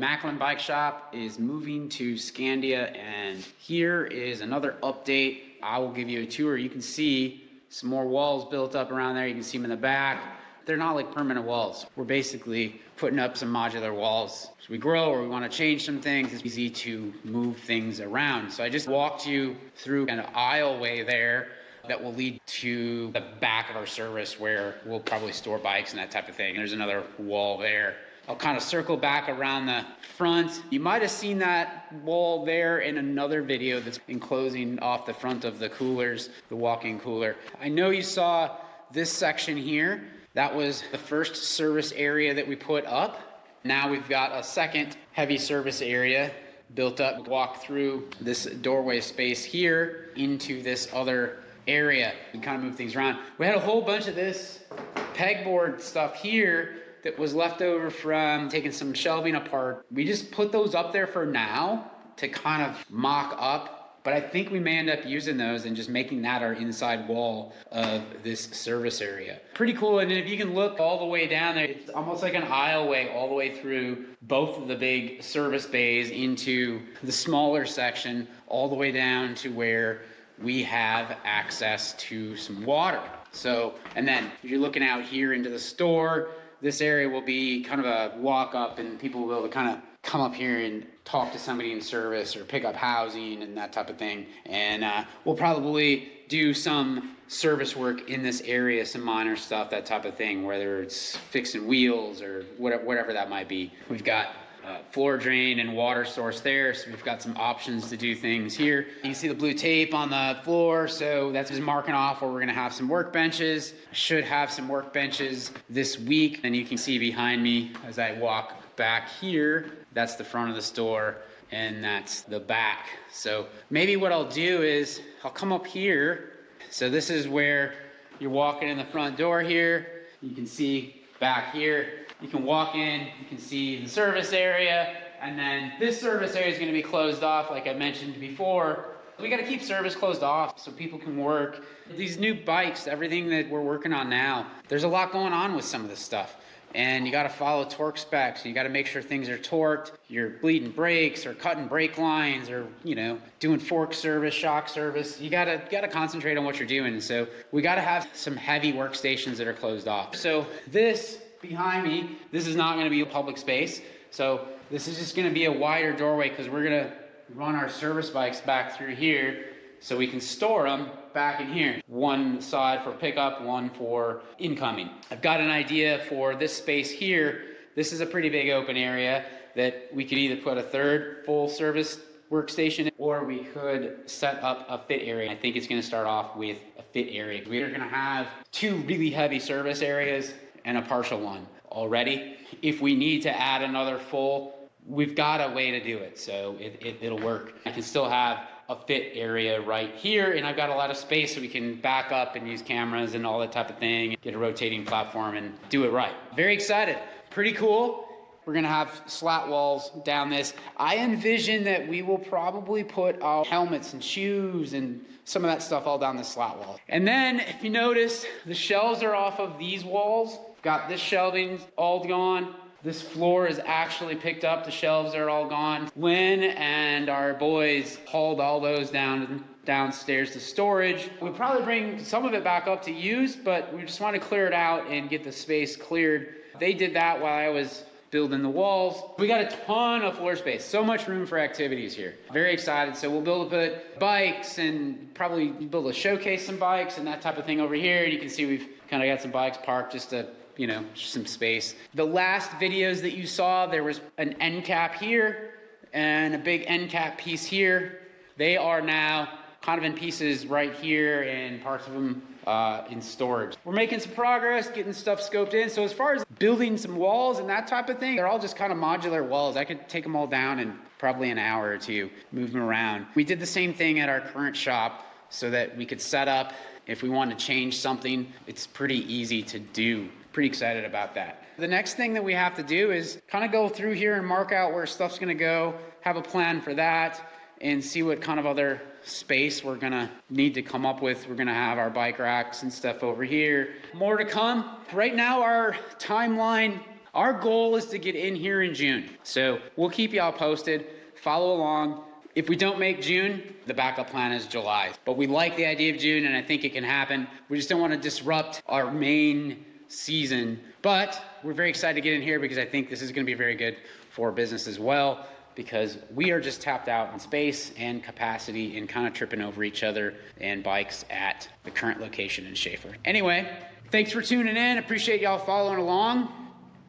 Maklin Bike Shop is moving to Scandia, and here is another update. I will give you a tour. You can see some more walls built up around there. You can see them in the back. They're not like permanent walls. We're basically putting up some modular walls. As we grow or we want to change some things, it's easy to move things around. So I just walked you through an aisleway there that will lead to the back of our service where we'll probably store bikes and that type of thing. There's another wall there. I'll kind of circle back around the front. You might have seen that wall there in another video that's enclosing off the front of the coolers, the walk-in cooler. I know you saw this section here. That was the first service area that we put up. Now we've got a second heavy service area built up. Walk through this doorway space here into this other area and kind of move things around. We had a whole bunch of this pegboard stuff here that was left over from taking some shelving apart. We just put those up there for now to kind of mock up, but I think we may end up using those and just making that our inside wall of this service area. Pretty cool. And if you can look all the way down there, it's almost like an aisleway all the way through both of the big service bays into the smaller section, all the way down to where we have access to some water. So, and then if you're looking out here into the store, this area will be kind of a walk up and people will be able to kind of come up here and talk to somebody in service or pick up housing and that type of thing. And we'll probably do some service work in this area, some minor stuff, that type of thing, whether it's fixing wheels or whatever that might be. We've got floor drain and water source there, so we've got some options to do things here. You can see the blue tape on the floor, so that's just marking off where we're going to have some workbenches. Should have some workbenches this week, and you can see behind me as I walk back here, that's the front of the store and that's the back. So maybe what I'll do is I'll come up here. So this is where you're walking in the front door here. You can see back here. You can walk in, you can see the service area, and then this service area is going to be closed off like I mentioned before. We got to keep service closed off so people can work. These new bikes, everything that we're working on now, there's a lot going on with some of this stuff. And you got to follow torque specs. You got to make sure things are torqued. You're bleeding brakes or cutting brake lines or, you know, doing fork service, shock service. You got to concentrate on what you're doing. So we got to have some heavy workstations that are closed off. So this behind me, this is not going to be a public space. So this is just going to be a wider doorway because we're going to run our service bikes back through here so we can store them back in here. One side for pickup, one for incoming. I've got an idea for this space here. This is a pretty big open area that we could either put a third full service workstation or we could set up a fit area. I think it's going to start off with a fit area. We're going to have two really heavy service areas and a partial one already. If we need to add another full, we've got a way to do it, so it'll work. I can still have a fit area right here, and I've got a lot of space so we can back up and use cameras and all that type of thing, get a rotating platform and do it right. Very excited, pretty cool. We're gonna have slat walls down this. I envision that we will probably put our helmets and shoes and some of that stuff all down the slat wall. And then if you notice, the shelves are off of these walls. Got this shelving all gone. This floor is actually picked up. The shelves are all gone. Lynn and our boys hauled all those downstairs to storage. We'll probably bring some of it back up to use, but we just want to clear it out and get the space cleared. They did that while I was building the walls. We got a ton of floor space, so much room for activities here. Very excited. So we'll be able to put bikes and probably be able to showcase some bikes and that type of thing over here. You can see we've kind of got some bikes parked just to, you know, some space. The last videos that you saw, there was an end cap here and a big end cap piece here. They are now kind of in pieces right here and parts of them in storage. We're making some progress, getting stuff scoped in. So as far as building some walls and that type of thing, they're all just kind of modular walls. I could take them all down in probably an hour or two, move them around. We did the same thing at our current shop so that we could set up. If we want to change something, it's pretty easy to do. Pretty excited about that. The next thing that we have to do is kind of go through here and mark out where stuff's going to go, have a plan for that, and see what kind of other space we're gonna need to come up with. We're gonna have our bike racks and stuff over here. More to come. Right now our timeline Our goal is to get in here in June. So we'll keep y'all posted. Follow along. If we don't make June, the backup plan is July. But we like the idea of June, and I think it can happen. We just don't want to disrupt our main season. But we're very excited to get in here because I think this is going to be very good for business as well, because we are just tapped out in space and capacity and kind of tripping over each other and bikes at the current location in Schaefer. Anyway, thanks for tuning in. Appreciate y'all following along.